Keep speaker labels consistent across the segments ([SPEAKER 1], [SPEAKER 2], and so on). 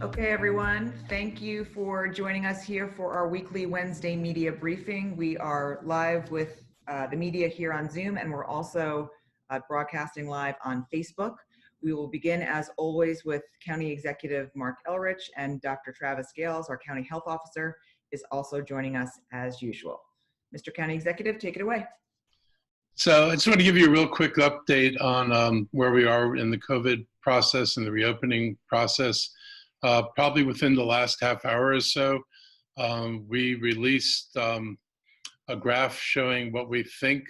[SPEAKER 1] Okay, everyone, thank you for joining us here for our weekly Wednesday media briefing. We are live with the media here on Zoom, and we're also broadcasting live on Facebook. We will begin, as always, with County Executive Marc Elrich, and Dr. Travis Gayles, our County Health Officer, is also joining us as usual. Mr. County Executive, take it away.
[SPEAKER 2] So I just want to give you a real quick update on where we are in the COVID process and the reopening process. Probably within the last half hour or so, we released a graph showing what we think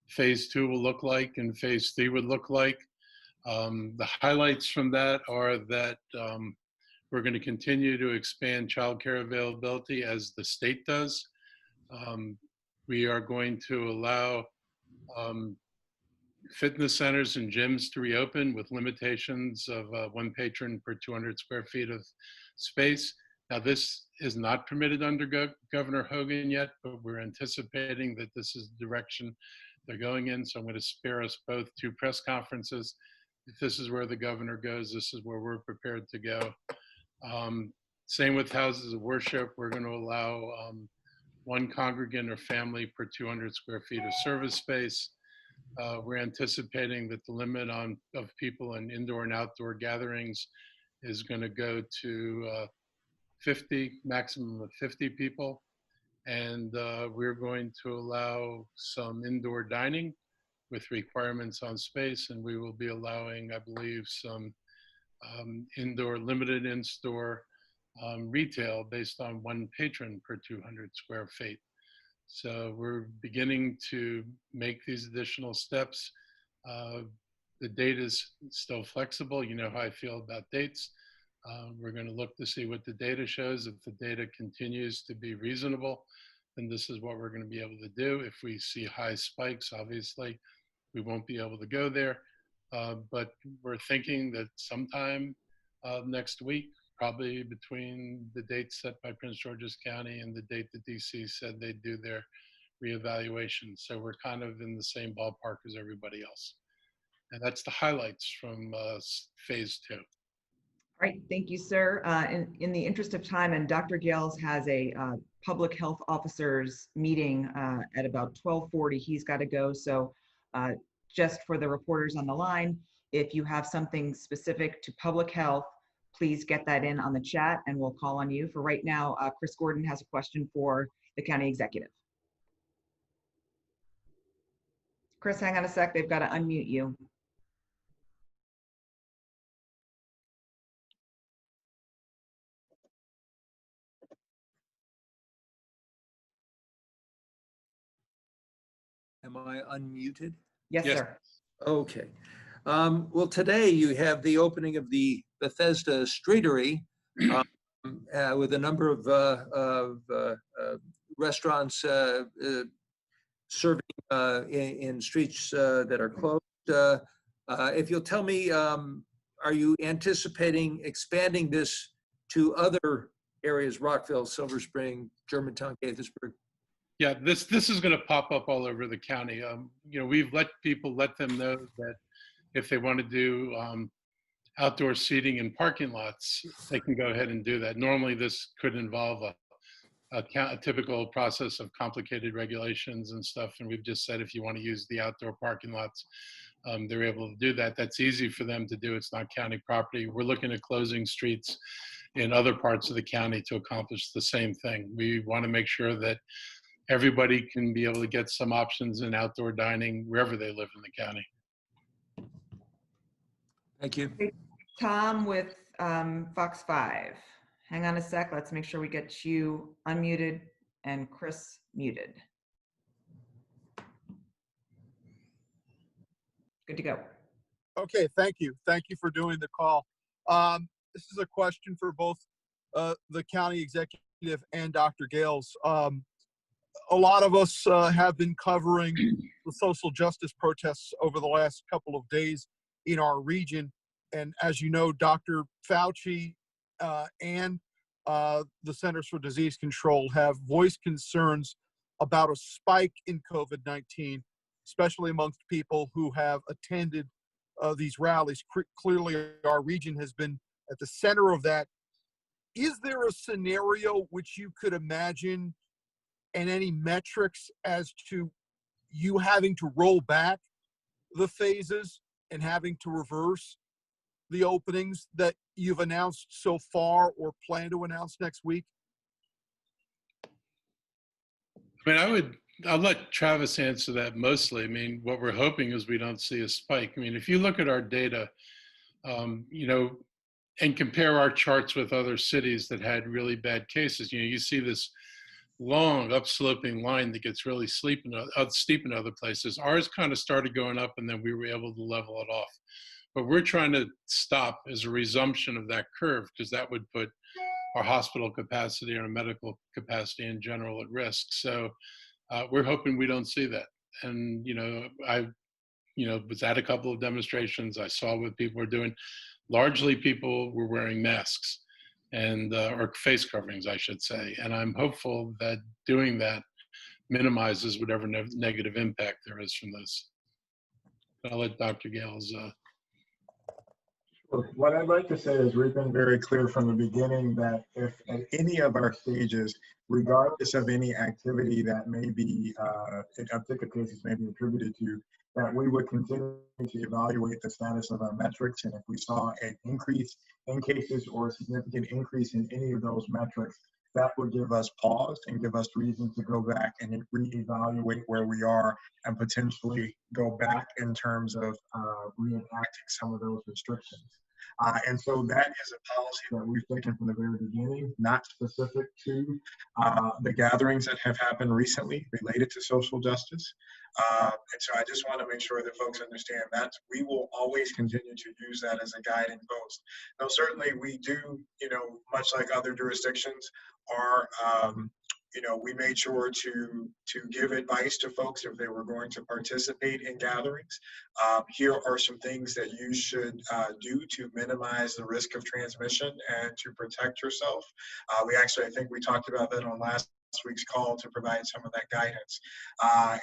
[SPEAKER 2] phase 2 will look like and phase 3 would look like. The highlights from that are that we're going to continue to expand childcare availability as the state does. We are going to allow fitness centers and gyms to reopen with limitations of one patron per 200 square feet of space. Now, this is not permitted under Governor Hogan yet, but we're anticipating that this is the direction they're going in. So I'm going to spare us both 2 press conferences. If this is where the governor goes, this is where we're prepared to go. Same with houses of worship. We're going to allow 1 congregant or family per 200 square feet of service space. We're anticipating that the limit of people in indoor and outdoor gatherings is going to go to 50, maximum of 50 people. And we're going to allow some indoor dining with requirements on space. And we will be allowing, I believe, some limited in-store retail based on 1 patron per 200 square feet. So we're beginning to make these additional steps. The date is still flexible. You know how I feel about dates. We're going to look to see what the data shows. If the data continues to be reasonable, then this is what we're going to be able to do. If we see high spikes, obviously, we won't be able to go there. But we're thinking that sometime next week, probably between the date set by Prince George's County and the date that DC said they'd do their reevaluation. So we're kind of in the same ballpark as everybody else. And that's the highlights from phase 2.
[SPEAKER 1] All right, thank you, sir. In the interest of time, and Dr. Gayles has a public health officers meeting at about 12:40. He's got to go. So just for the reporters on the line, if you have something specific to public health, please get that in on the chat and we'll call on you. For right now, Chris Gordon has a question for the county executive. Chris, hang on a sec. They've got to unmute you.
[SPEAKER 3] Am I unmuted?
[SPEAKER 1] Yes, sir.
[SPEAKER 3] Okay. Well, today you have the opening of the Bethesda Streetery with a number of restaurants serving in streets that are closed. If you'll tell me, are you anticipating expanding this to other areas, Rockville, Silver Spring, Germantown, Gaithersburg?
[SPEAKER 2] Yeah, this is going to pop up all over the county. You know, we've let them know that if they want to do outdoor seating in parking lots, they can go ahead and do that. Normally, this could involve a typical process of complicated regulations and stuff. And we've just said if you want to use the outdoor parking lots, they're able to do that. That's easy for them to do. It's not county property. We're looking at closing streets in other parts of the county to accomplish the same thing. We want to make sure that everybody can be able to get some options in outdoor dining wherever they live in the county.
[SPEAKER 3] Thank you.
[SPEAKER 1] Tom with Fox 5. Hang on a sec. Let's make sure we get you unmuted and Chris muted. Good to go.
[SPEAKER 4] Okay, thank you. Thank you for doing the call. This is a question for both the county executive and Dr. Gayles. A lot of us have been covering the social justice protests over the last couple of days in our region. And as you know, Dr. Fauci and the Centers for Disease Control have voiced concerns about a spike in COVID-19, especially amongst people who have attended these rallies. Clearly, our region has been at the center of that is there a scenario which you could imagine and any metrics as to you having to roll back the phases and having to reverse the openings that you've announced so far or plan to announce next week?
[SPEAKER 2] I mean, I'll let Travis answer that mostly. I mean, what we're hoping is we don't see a spike. I mean, if you look at our data, you know, and compare our charts with other cities that had really bad cases, you know, you see this long upsloping line that gets really steep in other places. Ours kind of started going up and then we were able to level it off. But we're trying to stop as a resumption of that curve, because that would put our hospital capacity and our medical capacity in general at risk. So we're hoping we don't see that. And, you know, I was at a couple of demonstrations. I saw what people were doing. Largely people were wearing masks and, or face coverings, I should say. And I'm hopeful that doing that minimizes whatever negative impact there is from this. I'll let Dr. Gayles.
[SPEAKER 5] What I'd like to say is we've been very clear from the beginning that if at any of our stages, regardless of any activity that may be, uptick cases may be attributed to, that we would continue to evaluate the status of our metrics. And if we saw an increase in cases or a significant increase in any of those metrics, that would give us pause and give us reason to go back and reevaluate where we are and potentially go back in terms of reenacting some of those restrictions. And so that is a policy that we've taken from the very beginning, not specific to the gatherings that have happened recently related to social justice. And so I just want to make sure that folks understand that we will always continue to use that as a guiding post. Now, certainly we do, you know, much like other jurisdictions, are we made sure to give advice to folks if they were going to participate in gatherings. Here are some things that you should do to minimize the risk of transmission and to protect yourself. I think we talked about that on last week's call to provide some of that guidance.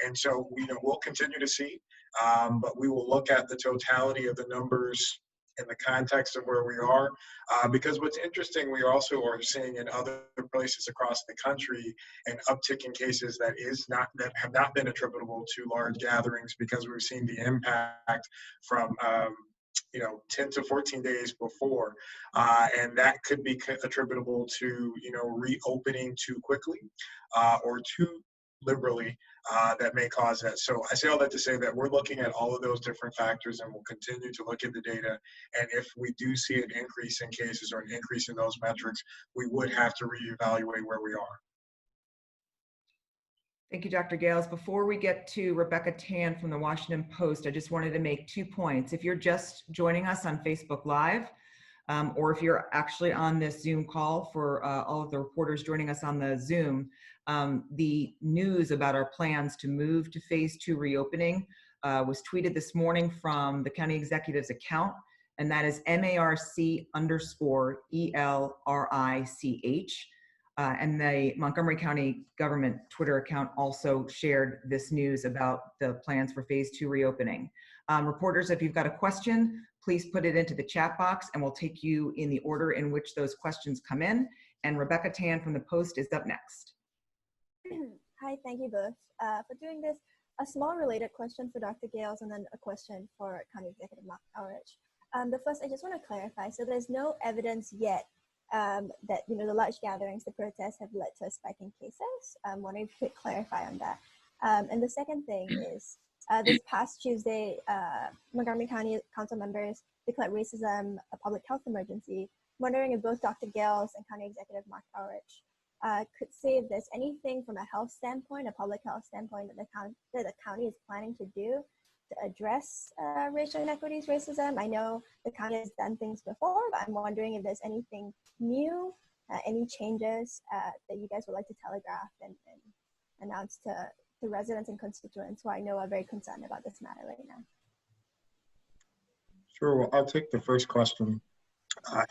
[SPEAKER 5] And so we'll continue to see, but we will look at the totality of the numbers in the context of where we are, because what's interesting, we also are seeing in other places across the country an uptick in cases that have not been attributable to large gatherings, because we've seen the impact from 10 to 14 days before, and that could be attributable to reopening too quickly or too liberally, that may cause that. So I say all that to say that we're looking at all of those different factors, and we'll continue to look at the data. And if we do see an increase in cases or an increase in those metrics, we would have to reevaluate where we are.
[SPEAKER 1] Thank you, Dr. Gayles. Before we get to Rebecca Tan from the Washington Post, I just wanted to make 2 points. If you're just joining us on Facebook Live, or if you're actually on this Zoom call, for all of the reporters joining us on the Zoom, the news about our plans to move to phase 2 reopening was tweeted this morning from the county executive's account, and that is MARC_ELRICH. And the Montgomery County government Twitter account also shared this news about the plans for phase 2 reopening. Reporters, if you've got a question, please put it into the chat box and we'll take you in the order in which those questions come in. And Rebecca Tan from the Post is up next.
[SPEAKER 6] Hi, thank you both for doing this. A small related question for Dr. Gayles and then a question for County Executive Marc Elrich. The first, I just want to clarify. So there's no evidence yet that the large gatherings, the protests have led to a spike in cases. I'm wondering if you could clarify on that. And the second thing is, this past Tuesday, Montgomery County Council members declared racism a public health emergency. I'm wondering if both Dr. Gayles and County Executive Marc Elrich could say if there's anything from a health standpoint, a public health standpoint, that the county is planning to do to address racial inequities, racism. I know the county has done things before, but I'm wondering if there's anything new, any changes that you guys would like to telegraph and announce to residents and constituents who I know are very concerned about this matter right now.
[SPEAKER 5] Sure, well, I'll take the first question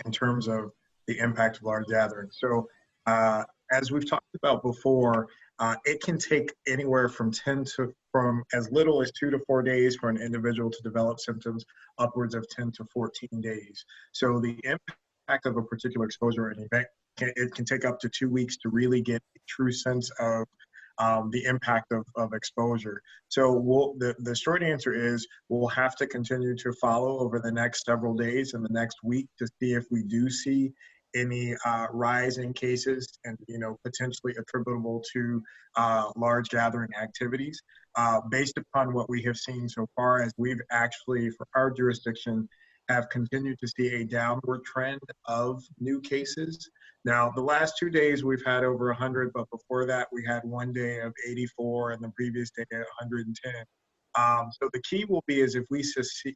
[SPEAKER 5] in terms of the impact of large gatherings. So as we've talked about before, it can take anywhere from as little as 2 to 4 days for an individual to develop symptoms, upwards of 10 to 14 days. So the impact of a particular exposure or an event it can take up to 2 weeks to really get a true sense of the impact of exposure. So the short answer is we'll have to continue to follow over the next several days and the next week to see if we do see any rise in cases and potentially attributable to large gathering activities. Based upon what we have seen so far, as we've actually, for our jurisdiction, have continued to see a downward trend of new cases. Now, the last 2 days we've had over 100, but before that we had one day of 84 and the previous day at 110. So the key will be is if we see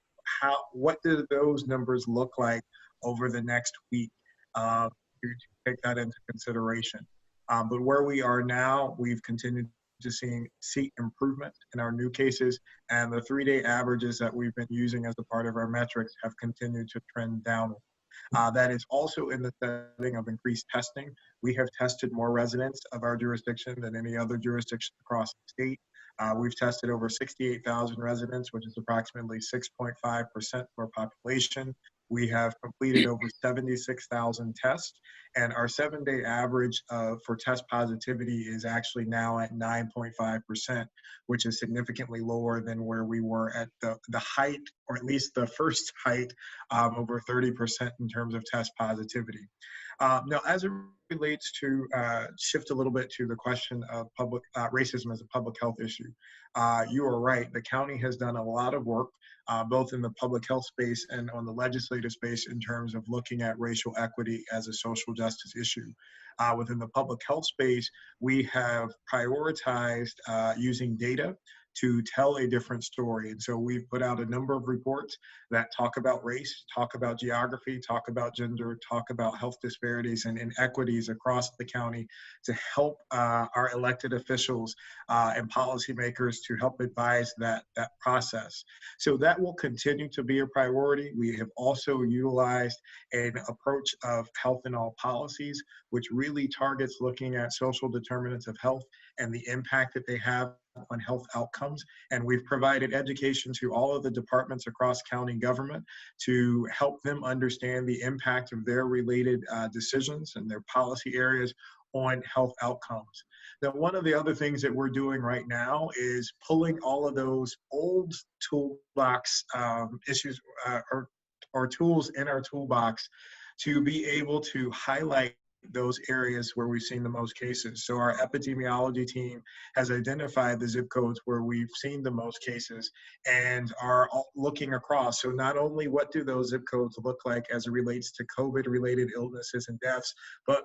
[SPEAKER 5] what do those numbers look like over the next week, to take that into consideration. But where we are now, we've continued to see improvement in our new cases, and the 3-day averages that we've been using as a part of our metrics have continued to trend downward. That is also in the setting of increased testing. We have tested more residents of our jurisdiction than any other jurisdiction across the state. We've tested over 68,000 residents, which is approximately 6.5% of our population. We have completed over 76,000 tests, and our 7-day average for test positivity is actually now at 9.5%, which is significantly lower than where we were at the height, or at least the first height, over 30% in terms of test positivity. Now, as it relates to shift a little bit to the question of public racism as a public health issue, you are right. The county has done a lot of work, both in the public health space and on the legislative space, in terms of looking at racial equity as a social justice issue. Within the public health space, we have prioritized using data to tell a different story. And so we've put out a number of reports that talk about race, talk about geography, talk about gender, talk about health disparities and inequities across the county to help our elected officials and policymakers to help advise that process. So that will continue to be a priority. We have also utilized an approach of health in all policies, which really targets looking at social determinants of health and the impact that they have on health outcomes. And we've provided education to all of the departments across county government to help them understand the impact of their related decisions and their policy areas on health outcomes. Now, one of the other things that we're doing right now is pulling all of those old toolbox issues or tools in our toolbox to be able to highlight those areas where we've seen the most cases. So our epidemiology team has identified the zip codes where we've seen the most cases and are looking across. So not only what do those zip codes look like as it relates to COVID-related illnesses and deaths, but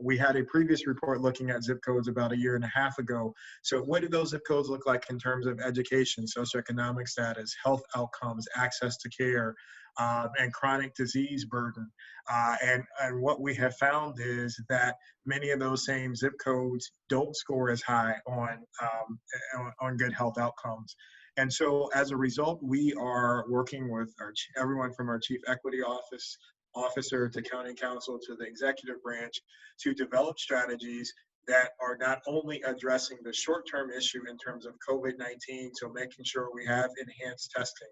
[SPEAKER 5] we had a previous report looking at zip codes about 1.5 years ago. So what do those zip codes look like in terms of education, socioeconomic status, health outcomes, access to care, and chronic disease burden? And what we have found is that many of those same zip codes don't score as high on good health outcomes. And so as a result, we are working with everyone from our chief equity officer to county council to the executive branch to develop strategies that are not only addressing the short-term issue in terms of COVID-19, so making sure we have enhanced testing,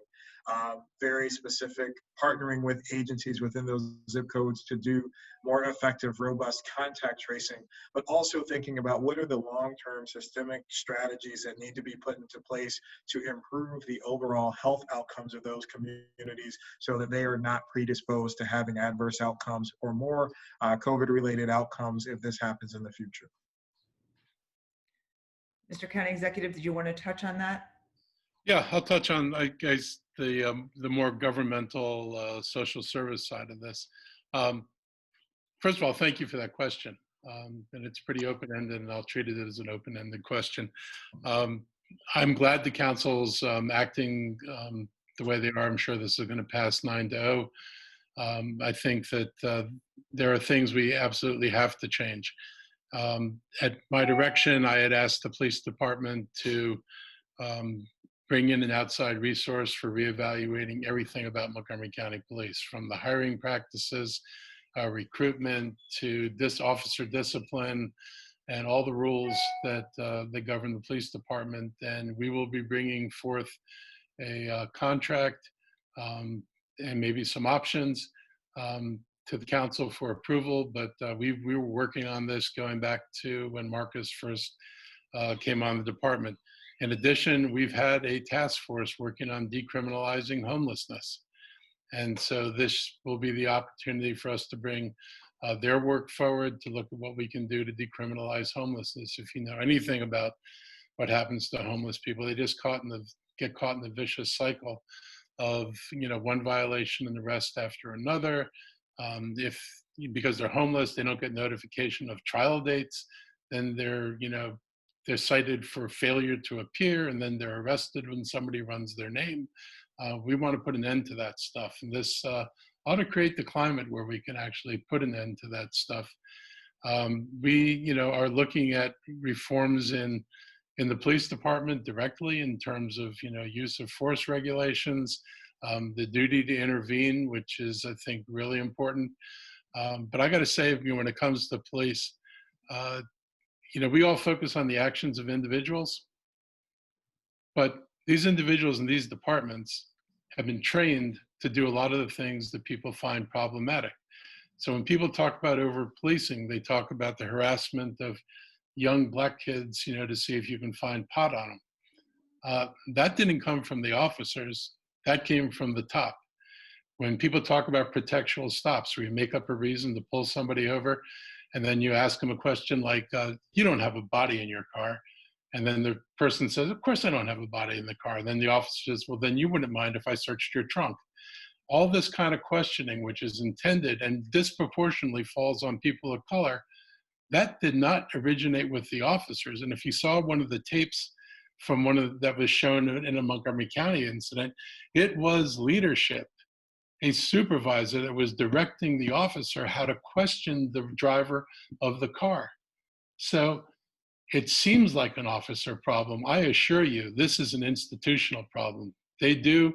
[SPEAKER 5] very specific partnering with agencies within those zip codes to do more effective, robust contact tracing, but also thinking about what are the long-term systemic strategies that need to be put into place to improve the overall health outcomes of those communities so that they are not predisposed to having adverse outcomes or more COVID-related outcomes if this happens in the future.
[SPEAKER 1] Mr. County Executive, did you want to touch on that?
[SPEAKER 2] Yeah, I'll touch on, I guess, the more governmental social service side of this. First of all, thank you for that question. And it's pretty open-ended, and I'll treat it as an open-ended question. I'm glad the council's acting the way they are. I'm sure this is going to pass 9-0. I think that there are things we absolutely have to change. At my direction, I had asked the police department to bring in an outside resource for reevaluating everything about Montgomery County Police, from the hiring practices, recruitment, to this officer discipline, and all the rules that govern the police department. And we will be bringing forth a contract and maybe some options to the council for approval, but we were working on this going back to when Marcus first came on the department. In addition, we've had a task force working on decriminalizing homelessness. And so this will be the opportunity for us to bring their work forward to look at what we can do to decriminalize homelessness. If you know anything about what happens to homeless people, they just get caught in the vicious cycle of, you know, one violation and the rest after another. Because they're homeless, they don't get notification of trial dates, then they're cited for failure to appear, and then they're arrested when somebody runs their name. We want to put an end to that stuff, and this ought to create the climate where we can actually put an end to that stuff. We, are looking at reforms in the police department directly in terms of, use of force regulations, the duty to intervene, which is, I think, really important. But I got to say, when it comes to police, we all focus on the actions of individuals, but these individuals in these departments have been trained to do a lot of the things that people find problematic. So when people talk about over-policing, they talk about the harassment of young Black kids, to see if you can find pot on them. That didn't come from the officers. That came from the top. When people talk about protectional stops, where you make up a reason to pull somebody over, and then you ask them a question like, you don't have a body in your car. And then the person says, of course I don't have a body in the car. And then the officer says, well, then you wouldn't mind if I searched your trunk. All this kind of questioning, which is intended and disproportionately falls on people of color, that did not originate with the officers. And if you saw one of the tapes from that was shown in a Montgomery County incident, it was leadership, a supervisor that was directing the officer how to question the driver of the car. So it seems like an officer problem. I assure you, this is an institutional problem. They do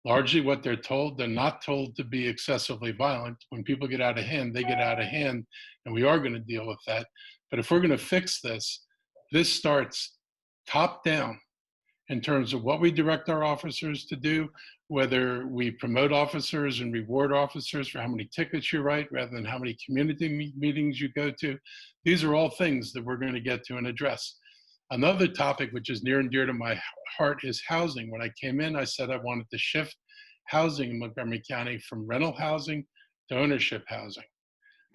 [SPEAKER 2] largely what they're told. They're not told to be excessively violent. When people get out of hand, they get out of hand, and we are going to deal with that. But if we're going to fix this, this starts top down in terms of what we direct our officers to do, whether we promote officers and reward officers for how many tickets you write rather than how many community meetings you go to. These are all things that we're going to get to and address. Another topic which is near and dear to my heart is housing. When I came in, I said I wanted to shift housing in Montgomery County from rental housing to ownership housing.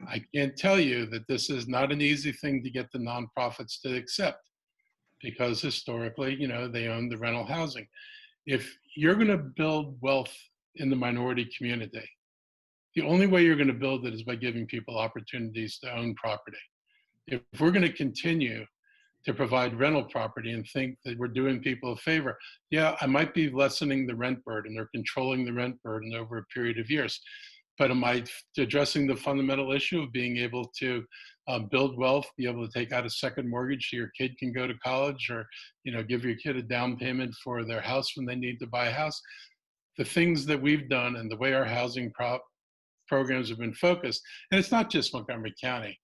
[SPEAKER 2] I can't tell you that this is not an easy thing to get the nonprofits to accept, because historically, they own the rental housing. If you're going to build wealth in the minority community, the only way you're going to build it is by giving people opportunities to own property. If we're going to continue to provide rental property and think that we're doing people a favor, yeah, I might be lessening the rent burden or controlling the rent burden over a period of years. But am I addressing the fundamental issue of being able to build wealth, be able to take out a second mortgage so your kid can go to college, or give your kid a down payment for their house when they need to buy a house? The things that we've done and the way our housing programs have been focused, and it's not just Montgomery County,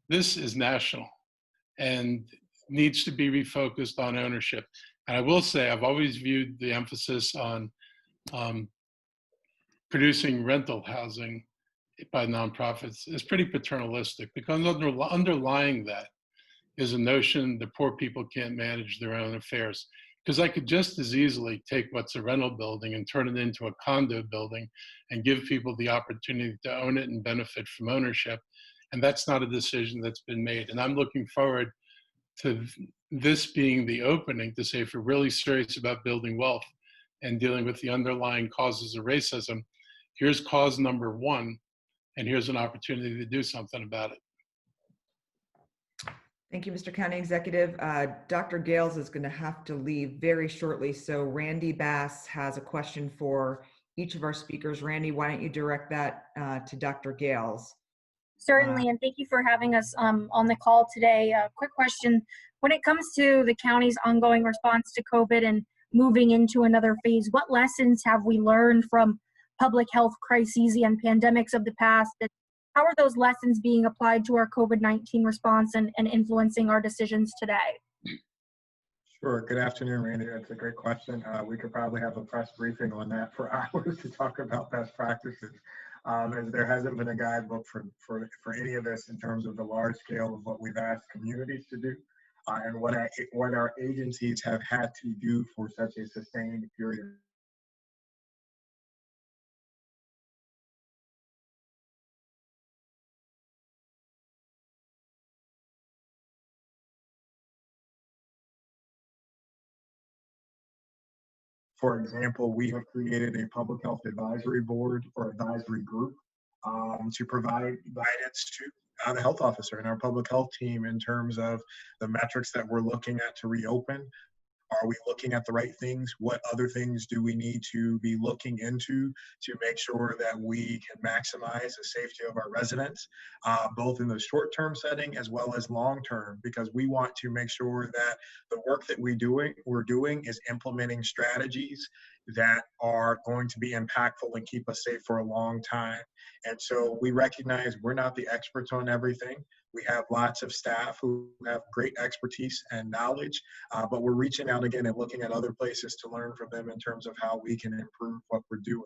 [SPEAKER 2] this is national and needs to be refocused on ownership. And I will say, I've always viewed the emphasis on producing rental housing by nonprofits is pretty paternalistic, because underlying that is a notion that poor people can't manage their own affairs. Because I could just as easily take what's a rental building and turn it into a condo building and give people the opportunity to own it and benefit from ownership. And that's not a decision that's been made. And I'm looking forward to this being the opening to say, if we're really serious about building wealth and dealing with the underlying causes of racism, here's cause number one, and here's an opportunity to do something about it.
[SPEAKER 1] Thank you, Mr. County Executive. Dr. Gayles is going to have to leave very shortly, so Randy Bass has a question for each of our speakers. Randy, why don't you direct that to Dr. Gayles?
[SPEAKER 7] Certainly, and thank you for having us on the call today. Quick question. When it comes to the county's ongoing response to COVID and moving into another phase, what lessons have we learned from public health crises and pandemics of the past? How are those lessons being applied to our COVID-19 response and influencing our decisions today?
[SPEAKER 5] Sure. Good afternoon, Randy. That's a great question. We could probably have a press briefing on that for hours to talk about best practices. as there hasn't been a guidebook for any of this in terms of the large scale of what we've asked communities to do, and what our agencies have had to do for such a sustained period. For example, we have created a public health advisory board or advisory group to provide guidance to the health officer and our public health team in terms of the metrics that we're looking at to reopen. Are we looking at the right things? What other things do we need to be looking into to make sure that we can maximize the safety of our residents, both in the short-term setting as well as long-term, because we want to make sure that the work that we're doing is implementing strategies that are going to be impactful and keep us safe for a long time. And so we recognize we're not the experts on everything. We have lots of staff who have great expertise and knowledge, but we're reaching out again and looking at other places to learn from them in terms of how we can improve what we're doing.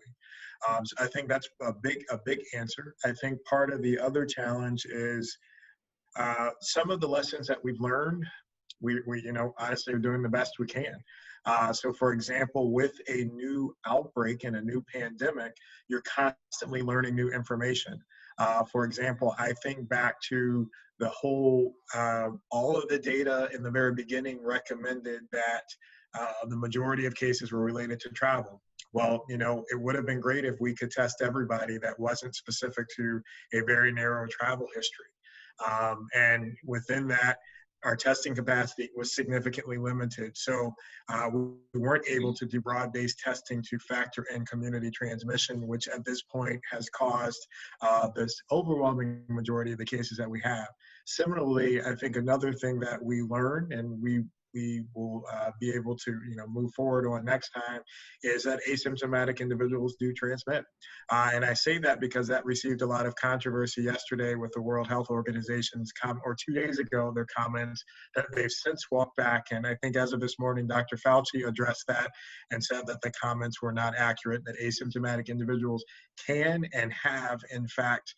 [SPEAKER 5] So I think that's a big answer. I think part of the other challenge is some of the lessons that we've learned, we honestly are doing the best we can. So for example, with a new outbreak and a new pandemic, you're constantly learning new information. For example, I think back to the whole, all of the data in the very beginning recommended that the majority of cases were related to travel. Well, it would have been great if we could test everybody that wasn't specific to a very narrow travel history. And within that, our testing capacity was significantly limited. So we weren't able to do broad-based testing to factor in community transmission, which at this point has caused this overwhelming majority of the cases that we have. Similarly, I think another thing that we learned, and we will be able to move forward on next time, is that asymptomatic individuals do transmit. And I say that because that received a lot of controversy yesterday with the World Health Organization's or 2 days ago, their comments that they've since walked back. And I think as of this morning, Dr. Fauci addressed that and said that the comments were not accurate, that asymptomatic individuals can and have, in fact,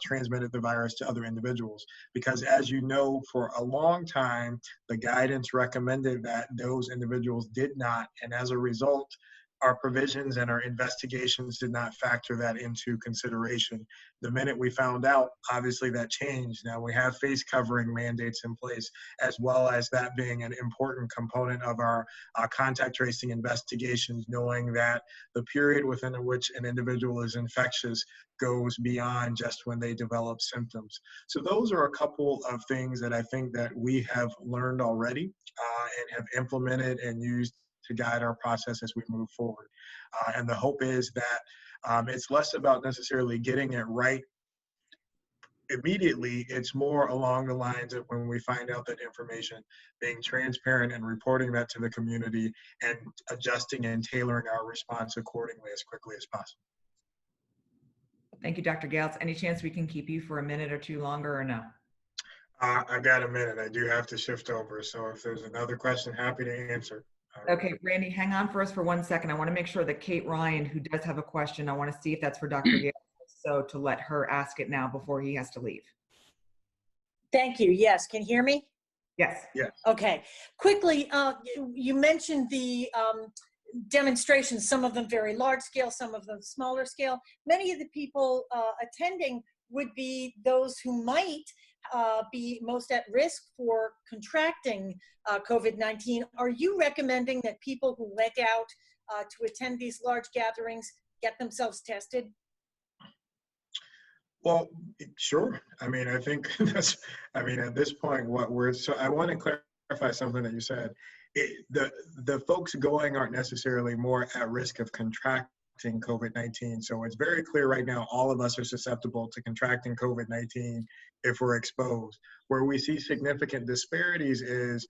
[SPEAKER 5] transmitted the virus to other individuals. Because as you know, for a long time, the guidance recommended that those individuals did not. And as a result, our provisions and our investigations did not factor that into consideration. The minute we found out, obviously that changed. Now we have face covering mandates in place, as well as that being an important component of our contact tracing investigations, knowing that the period within which an individual is infectious goes beyond just when they develop symptoms. So those are a couple of things that I think that we have learned already and have implemented and used to guide our process as we move forward. And the hope is that it's less about necessarily getting it right immediately. It's more along the lines of when we find out that information, being transparent and reporting that to the community and adjusting and tailoring our response accordingly as quickly as possible.
[SPEAKER 1] Thank you, Dr. Gayles. Any chance we can keep you for a minute or two longer, or no?
[SPEAKER 5] I got a minute. I do have to shift over. So if there's another question, happy to answer.
[SPEAKER 1] Okay, Randy, hang on for us for 1 second. I want to make sure that Kate Ryan, who does have a question, I want to see if that's for Dr. Gayles, so to let her ask it now before he has to leave.
[SPEAKER 8] Thank you. Yes, can you hear me?
[SPEAKER 1] Yes.
[SPEAKER 5] Yes.
[SPEAKER 8] Okay. Quickly, you mentioned the demonstrations, some of them very large scale, some of them smaller scale. Many of the people attending would be those who might be most at risk for contracting COVID-19. Are you recommending that people who went out to attend these large gatherings get themselves tested?
[SPEAKER 5] Well, sure. I mean, I think that's, I mean, at this point, so I want to clarify something that you said. The folks going aren't necessarily more at risk of contracting COVID-19. So it's very clear right now, all of us are susceptible to contracting COVID-19 if we're exposed. Where we see significant disparities is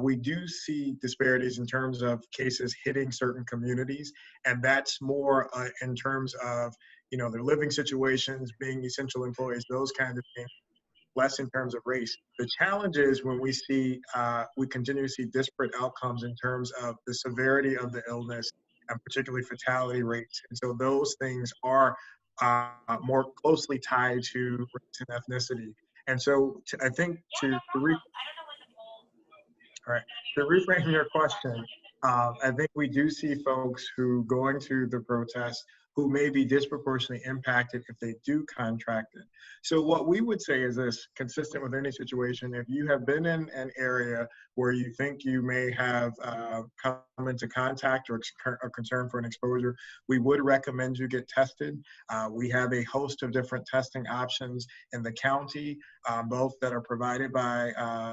[SPEAKER 5] we do see disparities in terms of cases hitting certain communities. And that's more in terms of, their living situations, being essential employees, those kinds of things, less in terms of race. The challenge is when we see, we continue to see disparate outcomes in terms of the severity of the illness and particularly fatality rates. And so those things are more closely tied to race and ethnicity. And so I think to all right. To reframe your question, I think we do see folks who going to the protest who may be disproportionately impacted if they do contract it. So what we would say is this, consistent with any situation, if you have been in an area where you think you may have come into contact or are concerned for an exposure, we would recommend you get tested. We have a host of different testing options in the county, both that are provided by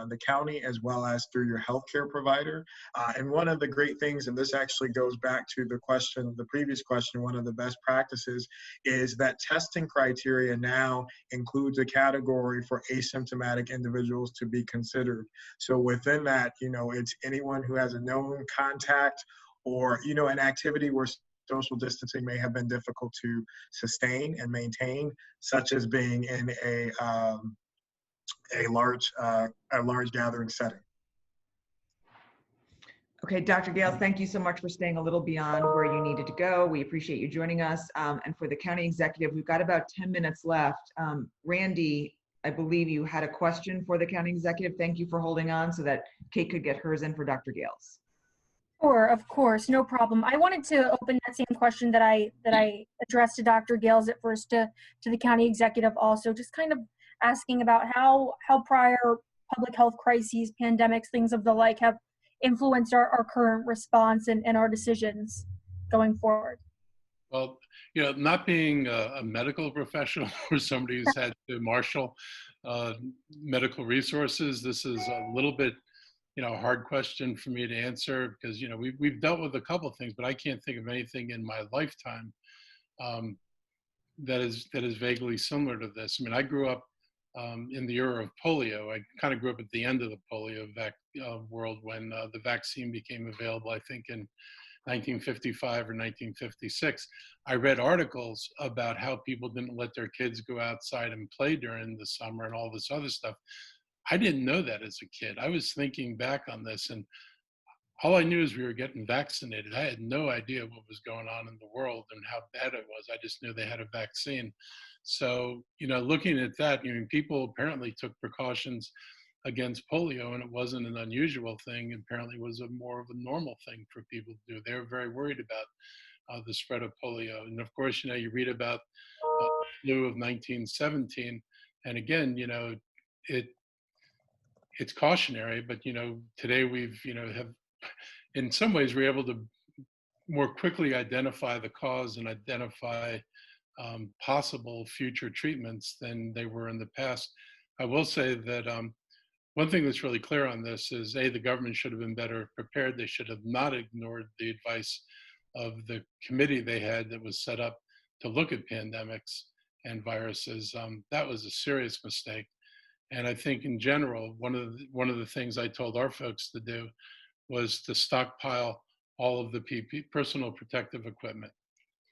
[SPEAKER 5] the county as well as through your healthcare provider. And one of the great things, and this actually goes back to the question, the previous question, one of the best practices is that testing criteria now includes a category for asymptomatic individuals to be considered. So within that, it's anyone who has a known contact or, an activity where social distancing may have been difficult to sustain and maintain, such as being in a large gathering setting.
[SPEAKER 1] Okay, Dr. Gayles, thank you so much for staying a little beyond where you needed to go. We appreciate you joining us. And for the county executive, we've got about 10 minutes left. Randy, I believe you had a question for the county executive. Thank you for holding on so that Kate could get hers in for Dr. Gayles.
[SPEAKER 7] Sure, of course, no problem. I wanted to open that same question that I addressed to Dr. Gayles at first to the county executive also, just kind of asking about how prior public health crises, pandemics, things of the like have influenced our current response and our decisions going forward.
[SPEAKER 2] Well, not being a medical professional or somebody who's had to marshal medical resources, this is a little bit, a hard question for me to answer because, we've dealt with a couple of things, but I can't think of anything in my lifetime that is vaguely similar to this. I mean, I grew up in the era of polio. I kind of grew up at the end of the polio world when the vaccine became available, I think in 1955 or 1956. I read articles about how people didn't let their kids go outside and play during the summer and all this other stuff. I didn't know that as a kid. I was thinking back on this and all I knew is we were getting vaccinated. I had no idea what was going on in the world and how bad it was. I just knew they had a vaccine. So, looking at that, people apparently took precautions against polio, and it wasn't an unusual thing. Apparently, it was more of a normal thing for people to do. They were very worried about the spread of polio. And of course, you read about the flu of 1917, and again, it's cautionary, but today we've have in some ways we're able to more quickly identify the cause and identify possible future treatments than they were in the past. I will say that one thing that's really clear on this is the government should have been better prepared. They should have not ignored the advice of the committee they had that was set up to look at pandemics and viruses. That was a serious mistake. And I think in general, one of the things I told our folks to do was to stockpile all of the personal protective equipment,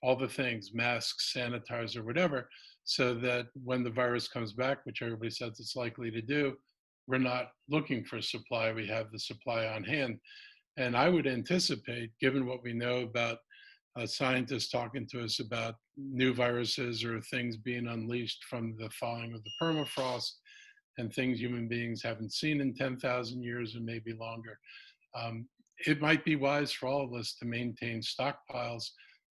[SPEAKER 2] all the things, masks, sanitizer, whatever, so that when the virus comes back, which everybody says it's likely to do, we're not looking for supply, we have the supply on hand. And I would anticipate, given what we know about scientists talking to us about new viruses or things being unleashed from the thawing of the permafrost and things human beings haven't seen in 10,000 years and maybe longer, it might be wise for all of us to maintain stockpiles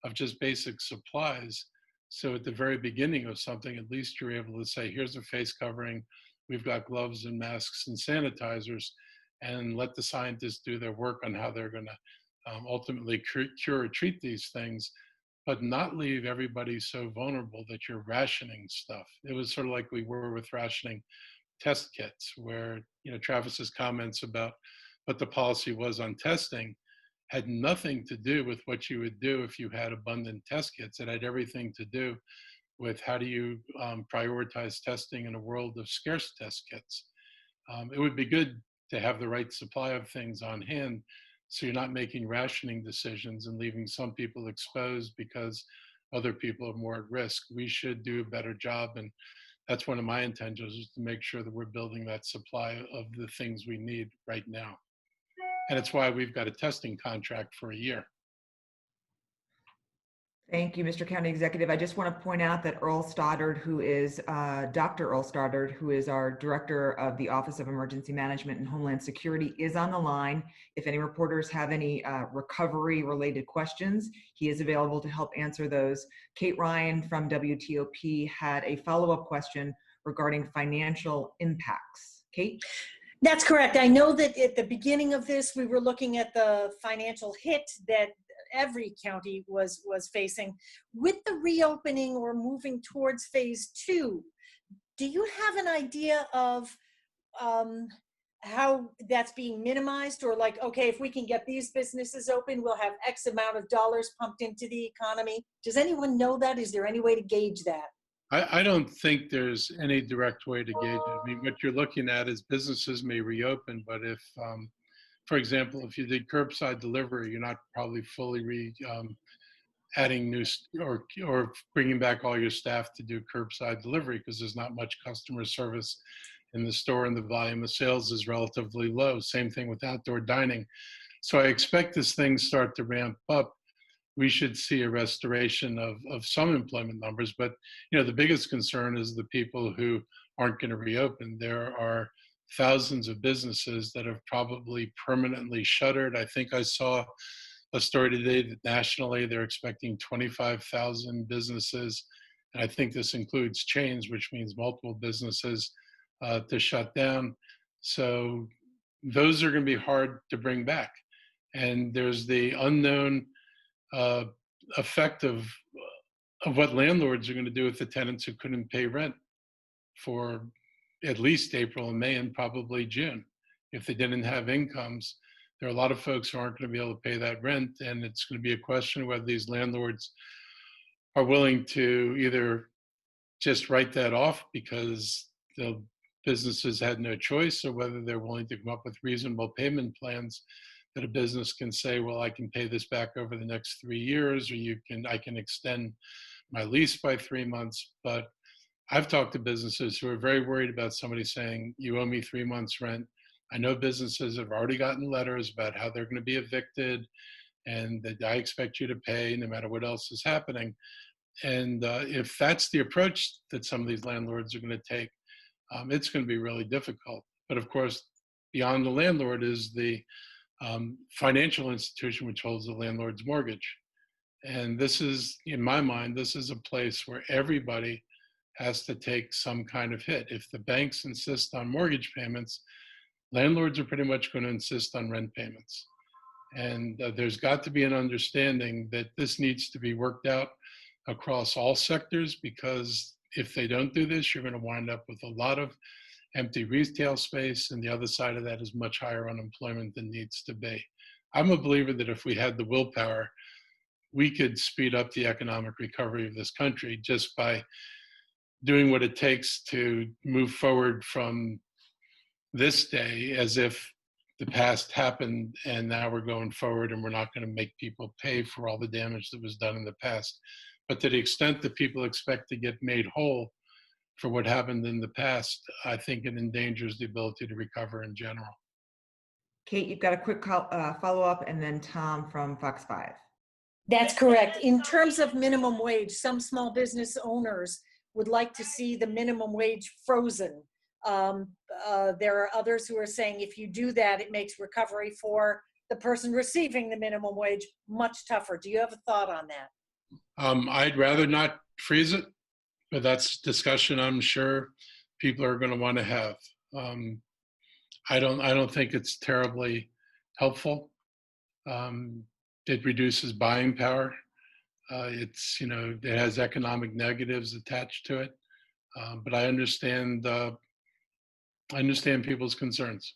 [SPEAKER 2] of just basic supplies. So at the very beginning of something, at least you're able to say, here's a face covering, we've got gloves and masks and sanitizers, and let the scientists do their work on how they're gonna ultimately cure or treat these things, but not leave everybody so vulnerable that you're rationing stuff. It was sort of like we were with rationing test kits, where Travis's comments about what the policy was on testing had nothing to do with what you would do if you had abundant test kits. It had everything to do with how do you prioritize testing in a world of scarce test kits. It would be good to have the right supply of things on hand so you're not making rationing decisions and leaving some people exposed because other people are more at risk. We should do a better job, and that's one of my intentions, is to make sure that we're building that supply of the things we need right now. And it's why we've got a testing contract for a year.
[SPEAKER 1] Thank you, Mr. County Executive. I just want to point out that Earl Stoddard, who is Dr. Earl Stoddard, who is our Director of the Office of Emergency Management and Homeland Security, is on the line. If any reporters have any recovery-related questions, he is available to help answer those. Kate Ryan from WTOP had a follow-up question regarding financial impacts. Kate?
[SPEAKER 8] That's correct. I know that at the beginning of this, we were looking at the financial hit that every county was facing. With the reopening or moving towards phase 2, do you have an idea of how that's being minimized, or like, okay, if we can get these businesses open, we'll have X amount of dollars pumped into the economy? Does anyone know that? Is there any way to gauge that?
[SPEAKER 2] I don't think there's any direct way to gauge it. I mean, what you're looking at is businesses may reopen, but if, for example, if you did curbside delivery, you're not probably fully adding new or bringing back all your staff to do curbside delivery because there's not much customer service in the store and the volume of sales is relatively low. Same thing with outdoor dining. So I expect as things start to ramp up, we should see a restoration of some employment numbers. But you know, the biggest concern is the people who aren't going to reopen. There are thousands of businesses that have probably permanently shuttered. I think I saw a story today that nationally they're expecting 25,000 businesses. And I think this includes chains, which means multiple businesses to shut down. So those are going to be hard to bring back. And there's the unknown effect of what landlords are going to do with the tenants who couldn't pay rent for at least April and May and probably June. If they didn't have incomes, there are a lot of folks who aren't going to be able to pay that rent, and it's going to be a question of whether these landlords are willing to either just write that off because the businesses had no choice, or whether they're willing to come up with reasonable payment plans that a business can say, well, I can pay this back over the next 3 years, or I can extend my lease by 3 months. But I've talked to businesses who are very worried about somebody saying, you owe me 3 months rent. I know businesses have already gotten letters about how they're going to be evicted and that I expect you to pay no matter what else is happening. And if that's the approach that some of these landlords are going to take, it's going to be really difficult. But of course, beyond the landlord is the financial institution which holds the landlord's mortgage. And this is, in my mind, this is a place where everybody has to take some kind of hit. If the banks insist on mortgage payments, landlords are pretty much going to insist on rent payments. And there's got to be an understanding that this needs to be worked out across all sectors, because if they don't do this, you're going to wind up with a lot of empty retail space, and the other side of that is much higher unemployment than needs to be. I'm a believer that if we had the willpower, we could speed up the economic recovery of this country just by doing what it takes to move forward from this day as if the past happened and now we're going forward and we're not going to make people pay for all the damage that was done in the past. But to the extent that people expect to get made whole for what happened in the past, I think it endangers the ability to recover in general.
[SPEAKER 1] Kate, you've got a quick follow-up, and then Tom from Fox 5.
[SPEAKER 8] That's correct. In terms of minimum wage, some small business owners would like to see the minimum wage frozen. There are others who are saying if you do that, it makes recovery for the person receiving the minimum wage much tougher. Do you have a thought on that?
[SPEAKER 2] I'd rather not freeze it, but that's discussion I'm sure people are going to want to have. I don't think it's terribly helpful. It reduces buying power. It's, you know, it has economic negatives attached to it. But I understand people's concerns,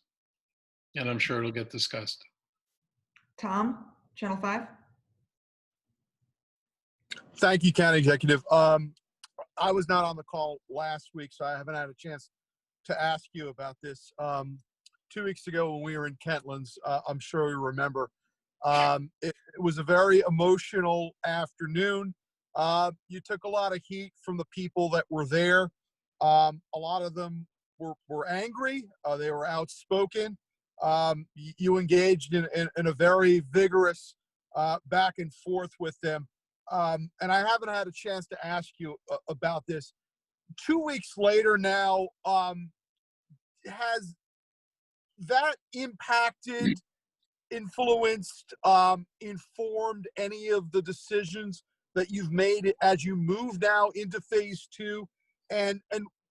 [SPEAKER 2] and I'm sure it'll get discussed.
[SPEAKER 1] Tom, Channel 5.
[SPEAKER 4] Thank you, County Executive. I was not on the call last week, so I haven't had a chance to ask you about this. 2 weeks ago when we were in Kentlands, I'm sure you remember, it was a very emotional afternoon. You took a lot of heat from the people that were there. A lot of them were angry. They were outspoken. You engaged in a very vigorous back and forth with them. and I haven't had a chance to ask you about this. 2 weeks later now, has that impacted, influenced, informed any of the decisions that you've made as you move now into phase 2? And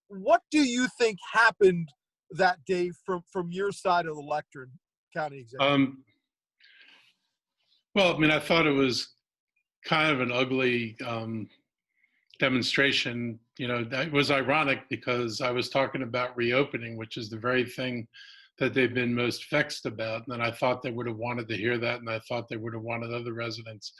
[SPEAKER 4] what do you think happened that day from your side of the lectern, County Executive?
[SPEAKER 2] Well, I mean, I thought it was kind of an ugly demonstration. You know, that was ironic because I was talking about reopening, which is the very thing that they've been most vexed about. And I thought they would have wanted to hear that. And I thought they would have wanted other residents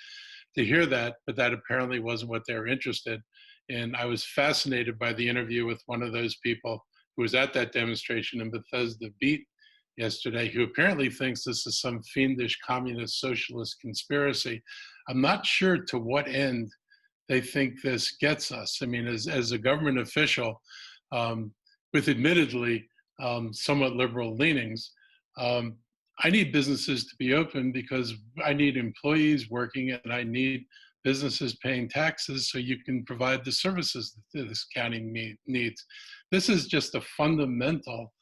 [SPEAKER 2] to hear that, but that apparently wasn't what they were interested in. I was fascinated by the interview with one of those people who was at that demonstration in Bethesda Beat yesterday, who apparently thinks this is some fiendish communist socialist conspiracy. I'm not sure to what end they think this gets us. I mean, as a government official with admittedly somewhat liberal leanings, I need businesses to be open because I need employees working and I need businesses paying taxes so you can provide the services that this county needs. This is just a fundamental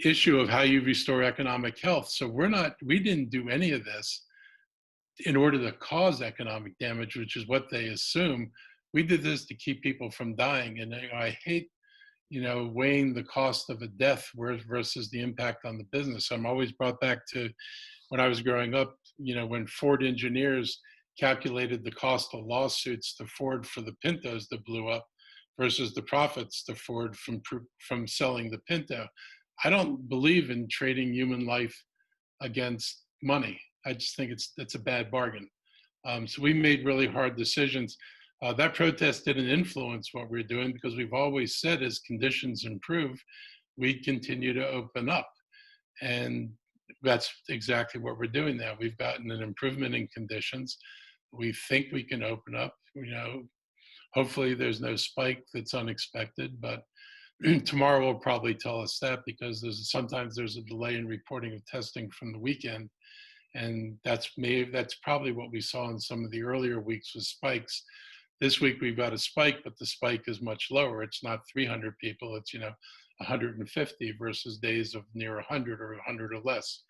[SPEAKER 2] issue of how you restore economic health. So we didn't do any of this in order to cause economic damage, which is what they assume. We did this to keep people from dying. And I hate, weighing the cost of a death versus the impact on the business. I'm always brought back to when I was growing up, when Ford engineers calculated the cost of lawsuits to Ford for the Pintos that blew up versus the profits to Ford from selling the Pinto. I don't believe in trading human life against money. I just think it's a bad bargain. So we made really hard decisions. That protest didn't influence what we're doing because we've always said as conditions improve, we continue to open up. And that's exactly what we're doing now. We've gotten an improvement in conditions. We think we can open up. Hopefully there's no spike that's unexpected, but tomorrow will probably tell us that because sometimes there's a delay in reporting of testing from the weekend. And that's probably what we saw in some of the earlier weeks with spikes. This week we've got a spike, but the spike is much lower. It's not 300 people, it's 150 versus days of near 100 or 100 or less.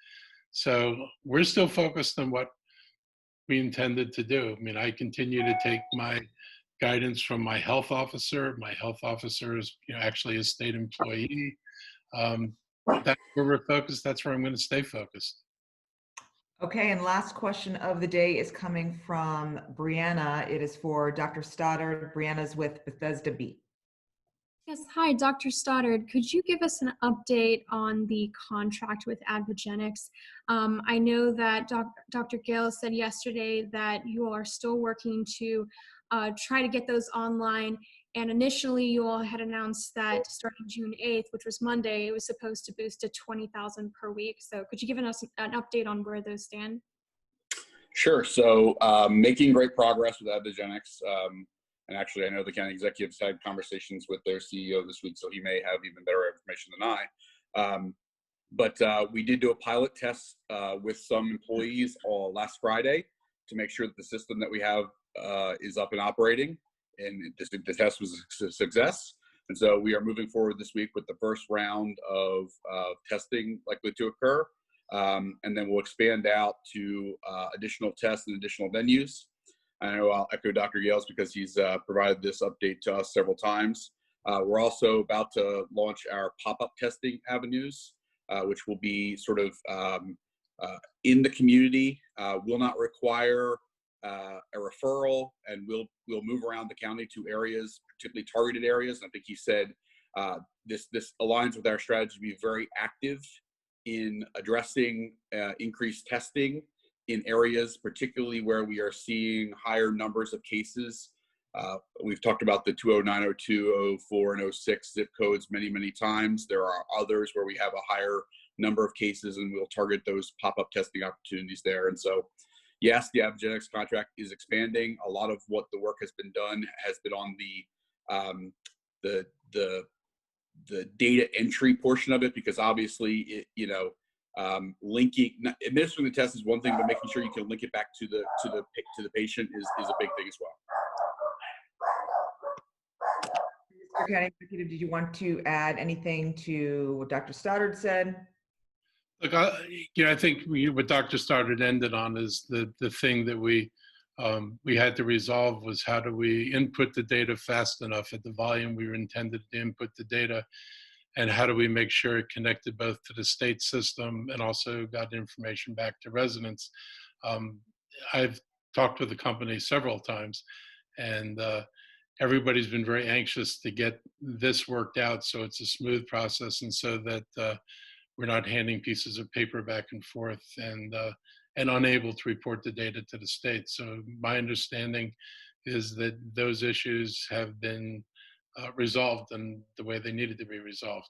[SPEAKER 2] So we're still focused on what we intended to do. I mean, I continue to take my guidance from my health officer. My health officer is actually a state employee. That's where we're focused. That's where I'm going to stay focused.
[SPEAKER 1] Okay, and last question of the day is coming from Brianna. It is for Dr. Stoddard. Brianna's with Bethesda Beat.
[SPEAKER 9] Yes, hi, Dr. Stoddard. Could you give us an update on the contract with Advogenics? I know that Dr. Gayles said yesterday that you are still working to try to get those online. And initially, you all had announced that starting June 8th, which was Monday, it was supposed to boost to 20,000 per week. So could you give us an update on where those stand?
[SPEAKER 10] Sure. So making great progress with Advogenics. And actually, I know the county executives had conversations with their CEO this week, so he may have even better information than I. But we did do a pilot test with some employees last Friday to make sure that the system that we have is up and operating. And the test was a success. And so we are moving forward this week with the first round of testing likely to occur. And then we'll expand out to additional tests and additional venues. I know I'll echo Dr. Gayles because he's provided this update to us several times. We're also about to launch our pop-up testing avenues, which will be sort of in the community, will not require a referral, and we'll move around the county to areas, particularly targeted areas. And I think he said this aligns with our strategy to be very active in addressing increased testing in areas, particularly where we are seeing higher numbers of cases. We've talked about the 20902, 04, and 06 zip codes many times. There are others where we have a higher number of cases, and we'll target those pop-up testing opportunities there. And so, yes, the Advogenics contract is expanding. A lot of what the work has been done has been on the data entry portion of it, because obviously, Linking, administering the test is one thing, but making sure you can link it back to the patient is a big thing as well.
[SPEAKER 1] Mr. County Executive, did you want to add anything to what Dr. Stoddard said?
[SPEAKER 2] Look, I think what Dr. Stoddard ended on is the thing that we had to resolve was how do we input the data fast enough at the volume we were intended to input the data, and how do we make sure it connected both to the state system and also got information back to residents. I've talked with the company several times, and everybody's been very anxious to get this worked out so it's a smooth process, and so that we're not handing pieces of paper back and forth and unable to report the data to the state. So my understanding is that those issues have been resolved in the way they needed to be resolved.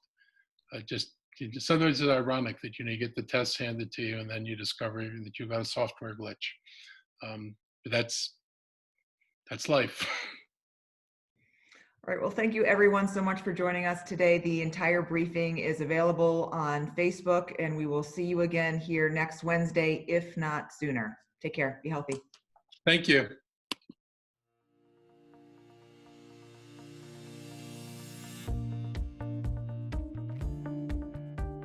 [SPEAKER 2] Sometimes it's ironic that you get the test handed to you and then you discover that you've got a software glitch. But that's life.
[SPEAKER 1] All right, well, thank you everyone so much for joining us today. The entire briefing is available on Facebook, and we will see you again here next Wednesday, if not sooner. Take care, be healthy.
[SPEAKER 2] Thank you.